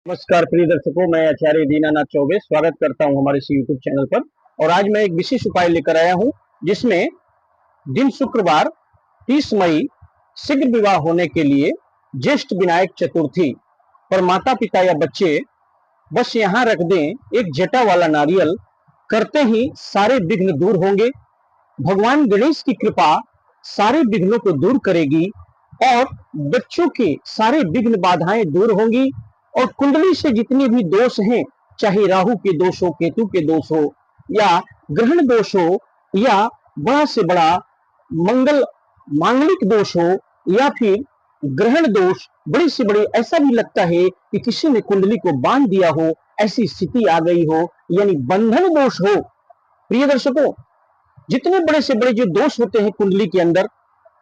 नमस्कार प्रिय दर्शकों, मैं आचार्य दीनानाथ चौबे स्वागत करता हूं हमारे इस यूट्यूब चैनल पर। और आज मैं एक विशेष उपाय लेकर आया हूं जिसमें दिन शुक्रवार 30 मई शीघ्र विवाह होने के लिए ज्येष्ठ विनायक चतुर्थी पर माता पिता या बच्चे बस यहां रख दें एक जटा वाला नारियल, करते ही सारे विघ्न दूर होंगे। भगवान गणेश की कृपा सारे विघ्नों को दूर करेगी और बच्चों के सारे विघ्न बाधाएं दूर होंगी। और कुंडली से जितने भी दोष हैं, चाहे राहु के दोष हो, केतु के दोष हो, या ग्रहण दोष हो, या बड़ा से बड़ा मंगल मांगलिक दोष हो, या फिर ग्रहण दोष बड़ी से बड़ी, ऐसा भी लगता है कि किसी ने कुंडली को बांध दिया हो, ऐसी स्थिति आ गई हो, यानी बंधन दोष हो। प्रिय दर्शकों, जितने बड़े से बड़े जो दोष होते हैं कुंडली के अंदर,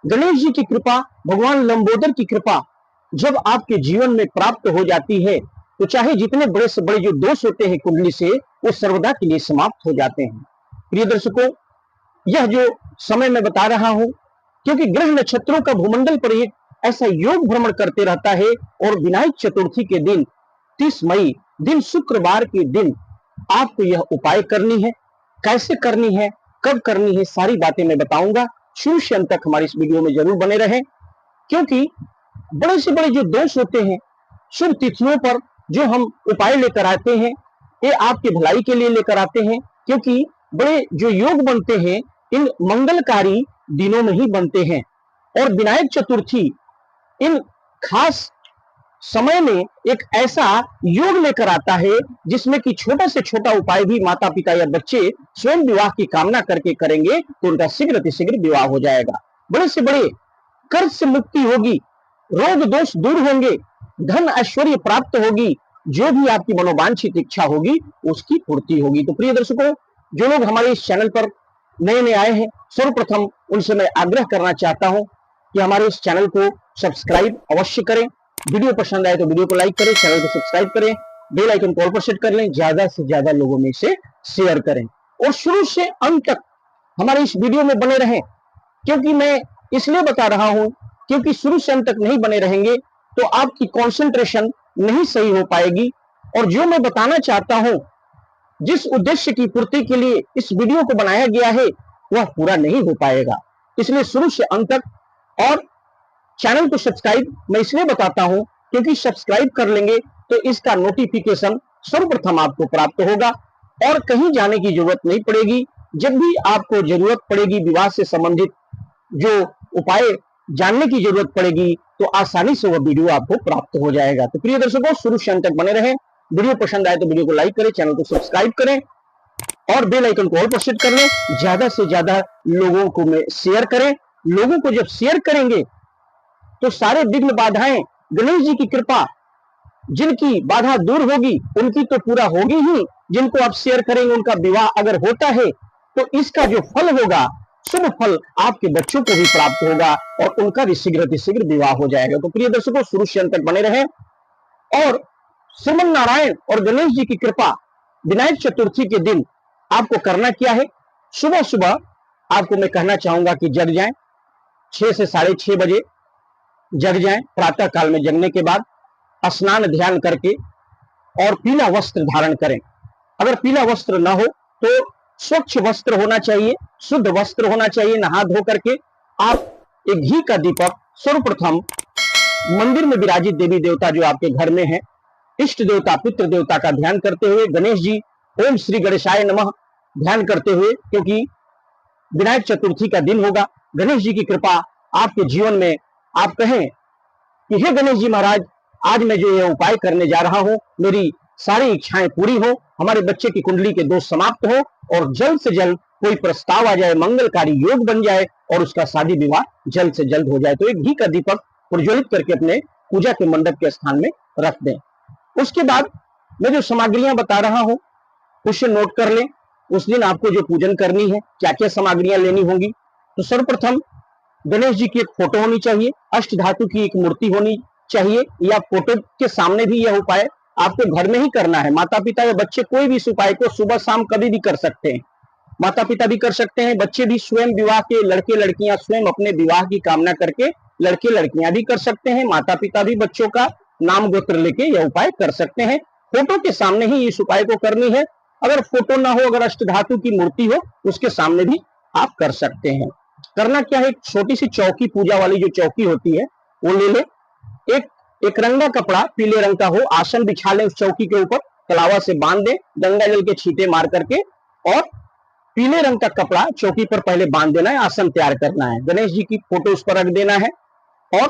गणेश जी की कृपा, भगवान लंबोदर की कृपा जब आपके जीवन में प्राप्त हो जाती है तो चाहे जितने बड़े से बड़े जो दोष होते हैं कुंडली से, वो सर्वदा के लिए समाप्त हो जाते हैं। प्रिय दर्शकों, यह जो समय मैं बता रहा हूं, क्योंकि ग्रह नक्षत्रों का भूमंडल पर एक ऐसा योग भ्रमण करते रहता है, और विनायक चतुर्थी के दिन 30 मई दिन शुक्रवार के दिन आपको यह उपाय करनी है। कैसे करनी है, कब करनी है, सारी बातें मैं बताऊंगा। शुरू से अंत तक हमारी इस वीडियो में जरूर बने रहें, क्योंकि बड़े से बड़े जो दोष होते हैं शुभ तिथियों पर जो हम उपाय लेकर आते हैं, ये आपके भलाई के लिए लेकर आते हैं, क्योंकि बड़े जो योग बनते हैं इन मंगलकारी दिनों में ही बनते हैं। और विनायक चतुर्थी इन खास समय में एक ऐसा योग लेकर आता है जिसमें कि छोटा से छोटा उपाय भी माता पिता या बच्चे स्वयं विवाह की कामना करके करेंगे तो उनका शीघ्र शीघ्र विवाह हो जाएगा। बड़े से बड़े कर्ज से मुक्ति होगी, रोग दोष दूर होंगे, धन ऐश्वर्य प्राप्त होगी, जो भी आपकी मनोवांछित इच्छा होगी उसकी पूर्ति होगी। तो प्रिय दर्शकों, जो लोग हमारे इस चैनल पर नए नए आए हैं, सर्वप्रथम उनसे मैं आग्रह करना चाहता हूं कि हमारे इस चैनल को सब्सक्राइब अवश्य करें। वीडियो पसंद आए तो वीडियो को लाइक करें, चैनल को सब्सक्राइब करें, बेल आइकन को ऑल पर सेट कर लें, ज्यादा से ज्यादा लोगों में से शेयर करें, और शुरू से अंत तक हमारे इस वीडियो में बने रहें। क्योंकि मैं इसलिए बता रहा हूं, क्योंकि शुरू से अंत तक नहीं बने रहेंगे तो आपकी कंसंट्रेशन नहीं सही हो पाएगी, और जो मैं बताना चाहता हूं, जिस उद्देश्य की पूर्ति के लिए इस वीडियो को बनाया गया है, वह पूरा नहीं हो पाएगा। इसलिए शुरू से अंत तक, और चैनल को सब्सक्राइब मैं इसलिए बताता हूं क्योंकि सब्सक्राइब कर लेंगे तो इसका नोटिफिकेशन सर्वप्रथम आपको प्राप्त होगा, और कहीं जाने की जरूरत नहीं पड़ेगी। जब भी आपको जरूरत पड़ेगी, विवाह से संबंधित जो उपाय जानने की जरूरत पड़ेगी, तो आसानी से वह वीडियो आपको प्राप्त हो जाएगा। तो प्रिय दर्शकों, शुरू से अंत तक बने रहें। वीडियो पसंद आए तो वीडियो को लाइक करें, चैनल को सब्सक्राइब करें, और बेल आइकन को ऑल पर सेट कर लें। ज्यादा से ज्यादा लोगों को में शेयर करें। लोगों को जब शेयर करेंगे तो सारे विघ्न बाधाएं, गणेश जी की कृपा, जिनकी बाधा दूर होगी उनकी तो पूरा होगी ही, जिनको आप शेयर करेंगे उनका विवाह अगर होता है तो इसका जो फल होगा, शुभ फल आपके बच्चों को भी प्राप्त होगा, और उनका भी शीघ्र विवाह हो जाएगा। तो प्रिय दर्शकों, शुरू से अंत तक बने रहें। और श्रीमन नारायण और गणेश जी की कृपा विनायक चतुर्थी के दिन आपको करना क्या है, सुबह सुबह आपको मैं कहना चाहूंगा कि जग जाएं, 6 से 6:30 बजे जग जाएं। प्रातः काल में जगने के बाद स्नान ध्यान करके और पीला वस्त्र धारण करें। अगर पीला वस्त्र ना हो तो स्वच्छ वस्त्र होना चाहिए, शुद्ध वस्त्र होना चाहिए। नहा धो करके आप एक घी का दीपक सर्वप्रथम मंदिर में विराजित देवी देवता जो आपके घर में है, इष्ट देवता पितृ देवता का ध्यान करते हुए, गणेश जी ओम श्री गणेशाय नमः ध्यान करते हुए, क्योंकि विनायक चतुर्थी का दिन होगा, गणेश जी की कृपा आपके जीवन में, आप कहें कि हे गणेश जी महाराज, आज मैं जो ये उपाय करने जा रहा हूं, मेरी सारी इच्छाएं पूरी हो, हमारे बच्चे की कुंडली के दोष समाप्त हो, और जल्द से जल्द कोई प्रस्ताव आ जाए, मंगलकारी योग बन जाए, और उसका शादी विवाह जल्द से जल्द हो जाए। तो एक घी का दीपक प्रज्वलित करके अपने पूजा के मंडप के स्थान में रख दें। उसके बाद मैं जो सामग्रियां बता रहा हूं उसे नोट कर लें। उस दिन आपको जो पूजन करनी है, क्या क्या सामग्रियां लेनी होंगी, तो सर्वप्रथम गणेश जी की एक फोटो होनी चाहिए, अष्ट धातु की एक मूर्ति होनी चाहिए, या फोटो के सामने भी यह उपाय आपको घर में ही करना है। माता पिता या बच्चे कोई भी इस उपाय को सुबह शाम कभी भी कर सकते हैं। माता पिता भी कर सकते हैं, बच्चे भी स्वयं विवाह के, लड़के लड़कियां स्वयं अपने विवाह की कामना करके लड़के लड़कियां भी कर सकते हैं, माता पिता भी बच्चों का नाम गोत्र लेके यह उपाय कर सकते हैं। फोटो के सामने ही इस उपाय को करनी है। अगर फोटो ना हो, अगर अष्ट धातु की मूर्ति हो, उसके सामने भी आप कर सकते हैं। करना क्या है, एक छोटी सी चौकी, पूजा वाली जो चौकी होती है वो ले ले। एक रंगा कपड़ा पीले रंग का हो, आसन बिछा ले उस चौकी के ऊपर, कलावा से बांध दे, गंगा जल के छींटे मार करके, और पीले रंग का कपड़ा चौकी पर पहले बांध देना है, आसन तैयार करना है, गणेश जी की फोटो उस पर रख देना है, और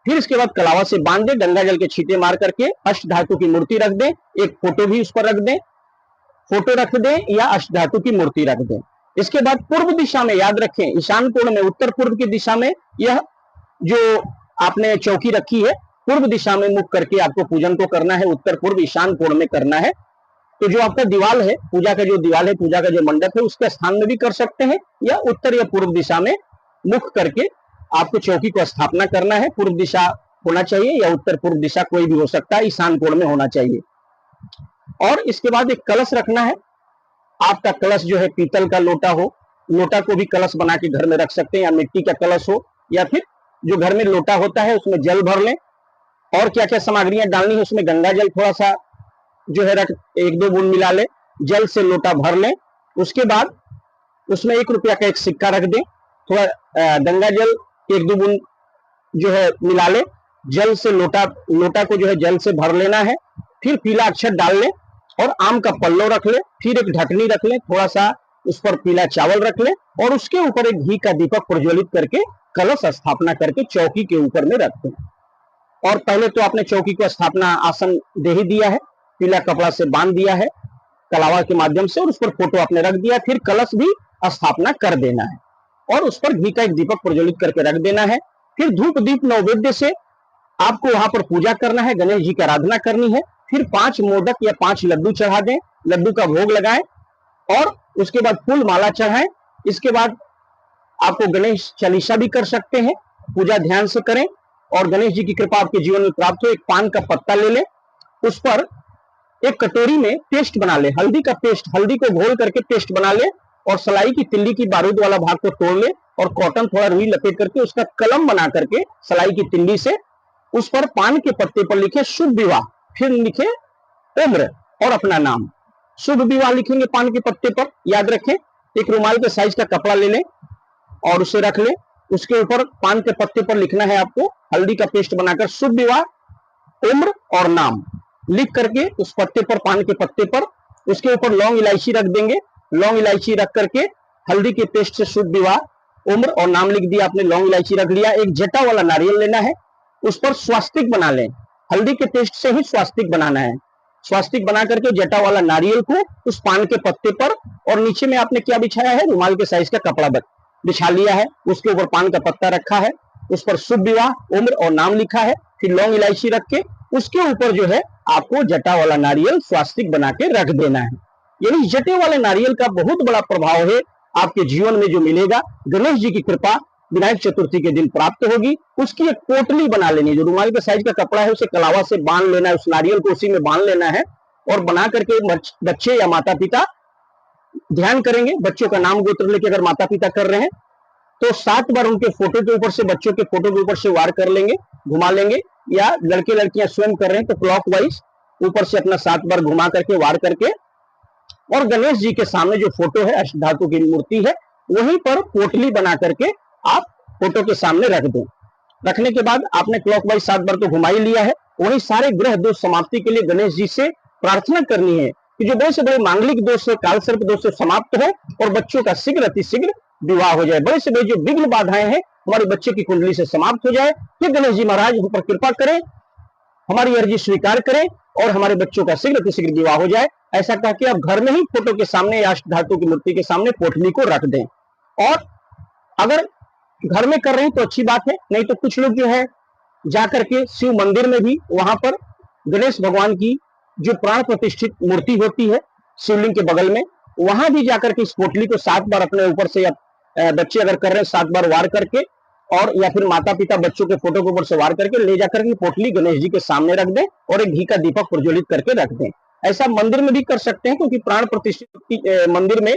फिर इसके बाद कलावा से बांध दे, गंगा जल के छींटे मार करके अष्ट धातु की मूर्ति रख दे, एक फोटो भी उस पर रख दे, फोटो रख दे या अष्ट धातु की मूर्ति रख दे। इसके बाद पूर्व दिशा में, याद रखें, ईशान कोण में, उत्तर पूर्व की दिशा में यह जो आपने चौकी रखी है, पूर्व दिशा में मुख करके आपको पूजन को करना है, उत्तर पूर्व ईशान कोण में करना है। तो जो आपका दीवाल है, पूजा का जो दीवाल है, पूजा का जो मंडप है, उसके स्थान में भी कर सकते हैं, या उत्तर या पूर्व दिशा में मुख करके आपको चौकी को स्थापना करना है। पूर्व दिशा होना चाहिए या उत्तर पूर्व दिशा, कोई भी हो सकता है, ईशान कोण में होना चाहिए। और इसके बाद एक कलश रखना है। आपका कलश जो है पीतल का लोटा हो, लोटा को भी कलश बना के घर में रख सकते हैं, या मिट्टी का कलश हो, या फिर जो घर में लोटा होता है उसमें जल भर लें। और क्या क्या सामग्रियां डालनी है उसमें, गंगा जल थोड़ा सा जो है रख, 1-2 बूंद मिला ले, जल से लोटा भर लें। उसके बाद उसमें 1 रुपया का एक सिक्का रख दें, थोड़ा गंगा जल 1-2 बूंद जो है मिला ले, जल से लोटा को जो है जल से भर लेना है। फिर पीला अक्षर डाल लें और आम का पल्लो रख ले, फिर एक ढकनी रख ले, थोड़ा सा उस पर पीला चावल रख ले, और उसके ऊपर एक घी का दीपक प्रज्वलित करके कलश स्थापना करके चौकी के ऊपर में रख दें। और पहले तो आपने चौकी को स्थापना आसन दे ही दिया है, पीला कपड़ा से बांध दिया है कलावा के माध्यम से, और उस पर फोटो आपने रख दिया। फिर कलश भी स्थापना कर देना है और उस पर घी का एक दीपक प्रज्वलित करके रख देना है। फिर धूप दीप नैवेद्य से आपको वहां पर पूजा करना है, गणेश जी की आराधना करनी है। फिर 5 मोदक या 5 लड्डू चढ़ा दें, लड्डू का भोग लगाएं, और उसके बाद फूल माला चढ़ाएं। इसके बाद आपको गणेश चालीसा भी कर सकते हैं, पूजा ध्यान से करें और गणेश जी की कृपा आपके जीवन में प्राप्त हो। एक पान का पत्ता ले लें, उस पर एक कटोरी में पेस्ट बना ले, हल्दी का पेस्ट, हल्दी को घोल करके पेस्ट बना ले, और सलाई की तिल्ली की बारूद वाला भाग को तोड़ ले, और कॉटन थोड़ा रुई लपेट करके उसका कलम बना करके सलाई की तिल्ली से उस पर पान के पत्ते पर लिखे शुभ विवाह, फिर लिखे उम्र और अपना नाम। शुभ विवाह लिखेंगे पान के पत्ते पर, याद रखें। एक रुमाल के साइज का कपड़ा ले लें और उसे रख लें, उसके ऊपर पान के पत्ते पर लिखना है आपको, हल्दी का पेस्ट बनाकर शुभ विवाह, उम्र और नाम लिख करके उस पत्ते पर, पान के पत्ते पर, उसके ऊपर लौंग इलायची रख देंगे। लौंग इलायची रख करके हल्दी के पेस्ट से शुभ विवाह, उम्र और नाम लिख दिया आपने, लौंग इलायची रख लिया। एक जटा वाला नारियल लेना है, उस पर स्वास्तिक बना लें, हल्दी के पेस्ट से ही स्वास्तिक बनाना है। स्वास्तिक बना करके जटा वाला नारियल को उस पान के पत्ते पर, और नीचे में आपने क्या बिछाया है, रुमाल के साइज का कपड़ा बिछा लिया है, उसके ऊपर पान का पत्ता रखा है, उस पर शुभ विवाह, उम्र और नाम लिखा है। फिर लौंग इलायची रख के उसके ऊपर जो है आपको जटा वाला नारियल स्वास्तिक बना के रख देना है। यानी जटे वाले नारियल का बहुत बड़ा प्रभाव है आपके जीवन में जो मिलेगा। गणेश जी की कृपा विनायक चतुर्थी के दिन प्राप्त होगी। उसकी एक पोटली बना लेनी है, जो रुमाल के साइज का कपड़ा है उसे कलावा से बांध लेना है, उस नारियल को उसी में बांध लेना है, और बना करके बच्चे या माता पिता ध्यान करेंगे, बच्चों का नाम गोत्र लेके अगर माता पिता कर रहे हैं तो 7 बार उनके फोटो के ऊपर से, बच्चों के फोटो के ऊपर से वार कर लेंगे, घुमा लेंगे, या लड़के लड़कियां स्वयं कर रहे हैं तो क्लॉकवाइज ऊपर से अपना 7 बार घुमा करके, वार करके, और गणेश जी के सामने जो फोटो है, अष्ट धातु की मूर्ति है, वहीं पर पोटली बना करके आप फोटो के सामने रख दें। रखने के बाद आपने क्लॉकवाइज 7 बार तो घुमा ही लिया है, वहीं सारे ग्रह दोष समाप्ति के लिए गणेश जी से प्रार्थना करनी है कि जो बड़े से बड़े मांगलिक दोष है, काल सर्प दोष से समाप्त हो, और बच्चों का शीघ्र अतिशीघ्र विवाह हो जाए। बड़े से बड़े जो विघ्न बाधाएं हैं हमारे बच्चे की कुंडली से समाप्त हो जाए। फिर गणेश जी महाराज हम पर कृपा करें, हमारी अर्जी स्वीकार करें, और हमारे बच्चों का शीघ्र अतिशीघ्र विवाह हो जाए। ऐसा कह के आप घर में ही फोटो के सामने या अष्ट धातु की मूर्ति के सामने पोटली को रख दें। और अगर घर में कर रहे हैं तो अच्छी बात है, नहीं तो कुछ लोग जो है जाकर के शिव मंदिर में भी, वहां पर गणेश भगवान की जो प्राण प्रतिष्ठित मूर्ति होती है शिवलिंग के बगल में, वहां भी जाकर के इस पोटली को 7 बार अपने ऊपर से, या बच्चे अगर कर रहे हैं 7 बार वार करके, और या फिर माता पिता बच्चों के फोटो के ऊपर से वार करके ले जाकर के पोटली गणेश जी के सामने रख दें, और एक घी का दीपक प्रज्वलित करके रख दें। ऐसा मंदिर में भी कर सकते हैं, क्योंकि प्राण प्रतिष्ठित मंदिर में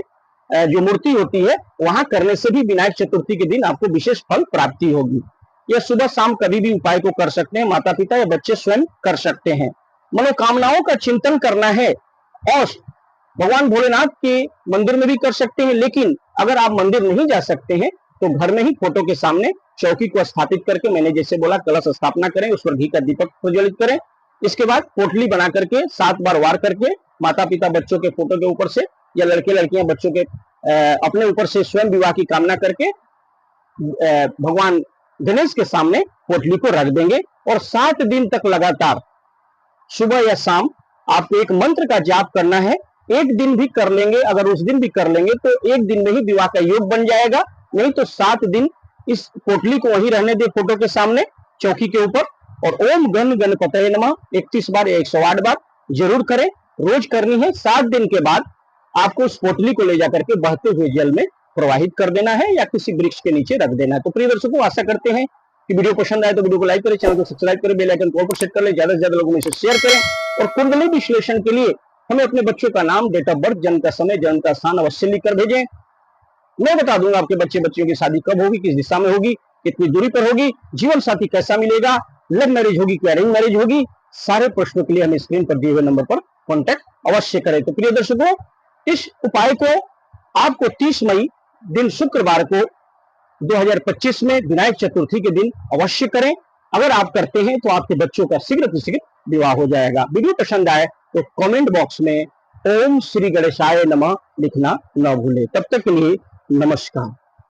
जो मूर्ति होती है वहां करने से भी विनायक चतुर्थी के दिन आपको विशेष फल प्राप्ति होगी। या सुबह शाम कभी भी उपाय को कर सकते हैं, माता पिता या बच्चे स्वयं कर सकते हैं। मनोकामनाओं का चिंतन करना है और भगवान भोलेनाथ के मंदिर में भी कर सकते हैं, लेकिन अगर आप मंदिर नहीं जा सकते हैं तो घर में ही फोटो के सामने चौकी को स्थापित करके, मैंने जैसे बोला, कलश स्थापना करें, उस पर घी का दीपक प्रज्वलित करें। इसके बाद पोटली बना करके 7 बार वार करके माता पिता बच्चों के फोटो के ऊपर से या लड़के लड़कियां बच्चों के अपने ऊपर से स्वयं विवाह की कामना करके भगवान गणेश के सामने पोटली को रख देंगे और 7 दिन तक लगातार सुबह या शाम आपको एक मंत्र का जाप करना है। एक दिन भी कर लेंगे, अगर उस दिन भी कर लेंगे तो एक दिन में ही विवाह का योग बन जाएगा, नहीं तो 7 दिन इस पोटली को वहीं रहने दे फोटो के सामने चौकी के ऊपर, और ओम गण गणपतये नमः 31 बार या 108 बार जरूर करें। रोज करनी है। 7 दिन के बाद आपको उस पोटली को ले जाकर के बहते हुए जल में प्रवाहित कर देना है या किसी वृक्ष के नीचे रख देना है। तो प्रिय दर्शकों, आशा करते हैं कि वीडियो पसंद आए तो वीडियो को लाइक करें, चैनल को सब्सक्राइब करें, बेल आइकन को ऑल पर सेट कर लें, ज्यादा से ज्यादा लोगों में इसे शेयर करें। और कुंडली विश्लेषण के लिए हमें अपने बच्चों का नाम, डेट ऑफ बर्थ, जन्म का समय, जन्म का स्थान अवश्य लिखकर भेजें। मैं बता दूंगा आपके बच्चे बच्चियों की शादी कब होगी, किस दिशा में होगी, कितनी दूरी पर होगी, जीवन साथी कैसा मिलेगा, लव मैरिज होगी कि अरेंज मैरिज होगी। सारे प्रश्नों के लिए हमें स्क्रीन पर दिए हुए नंबर पर कॉन्टैक्ट अवश्य करें। तो प्रिय दर्शकों, इस उपाय को आपको 30 मई दिन शुक्रवार को 2025 में विनायक चतुर्थी के दिन अवश्य करें। अगर आप करते हैं तो आपके बच्चों का शीघ्र शीघ्र विवाह हो जाएगा। वीडियो पसंद आए तो कमेंट बॉक्स में ओम श्री गणेशाय नमः लिखना न भूलें। तब तक के लिए नमस्कार।